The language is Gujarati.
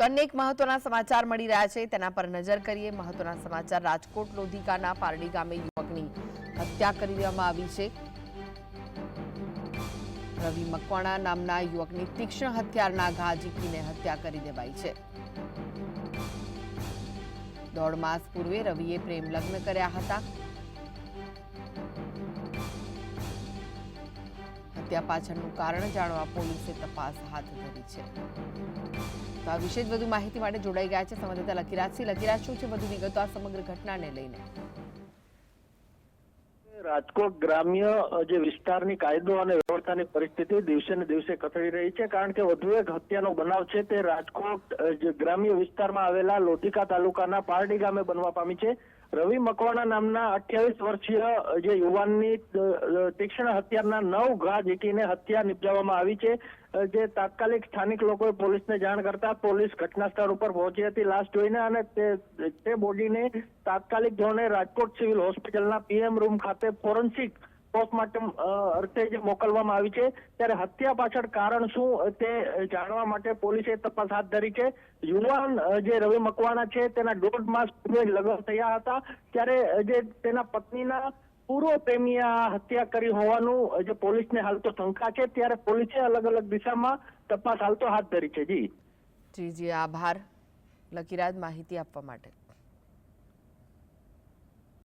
તો અનેક મહત્વના સમાચાર મળી રહ્યા છે, તેના પર નજર કરીએ। મહત્વના સમાચાર, રાજકોટ લોધિકાના પારડી ગામે યુવકની હત્યા કરી દેવામાં આવી છે। રવિ મકવાણા નામના યુવકની તીક્ષ્ણ હથિયારના ઘા ઝીંકીને હત્યા કરી દેવાઈ છે। 1.5 માસ પૂર્વે રવિએ પ્રેમ લગ્ન કર્યા હતા। હત્યા પાછળનું કારણ જાણવા પોલીસે તપાસ હાથ ધરી છે। તો આ વિશે વધુ માહિતી માટે જોડાઈ ગયા છે સંવાદદાતા લકીરાજસિંહ। લકીરાજ, શું છે વધુ વિગતો આ સમગ્ર ઘટનાને લઈને? રાજકોટ ગ્રામ્ય જે વિસ્તારની કાયદો અને વ્યવસ્થાની પરિસ્થિતિ દિવસે ને દિવસે કથળી રહી છે, કારણ કે વધુ એક હત્યાનો બનાવ છે તે રાજકોટ જે ગ્રામ્ય વિસ્તારમાં આવેલા લોધિકા તાલુકાના પારડી ગામે બનવા પામી છે। રવિ મકવાણા નામના 28 વર્ષીય જે યુવાનની તીક્ષ્ણ હત્યાના 9 ઘા ઝીંકીને હત્યા નિપજાવવામાં આવી છે। જે તાત્કાલિક સ્થાનિક લોકોએ પોલીસને જાણ કરતા પોલીસ ઘટના સ્થળ ઉપર પહોંચી હતી લાશ જોઈને, અને તે બોડીને તાત્કાલિક ધોરણે રાજકોટ સિવિલ હોસ્પિટલના પીએમ રૂમ ખાતે ફોરેન્સિક પોસ્ટમોર્ટમ અર્થે જે મોકલવામાં આવી છે। ત્યારે હત્યા પાછળ કારણ શું તે જાણવા માટે પોલીસે તપાસ હાથ ધરી છે। યુવાન જે રવિ મકવાણા છે તેના 1.5 માસ પૂર્વે લગ્ન થયા હતા, ત્યારે જે તેના પત્નીના પૂર્વ પ્રેમીએ હત્યા કરી હોવાનું જે પોલીસને હાલ તો શંકા છે, ત્યારે પોલીસે અલગ અલગ દિશામાં તપાસ હાલ તો હાથ ધરી છે। જી જી, આભાર લકીરાજ માહિતી આપવા માટે।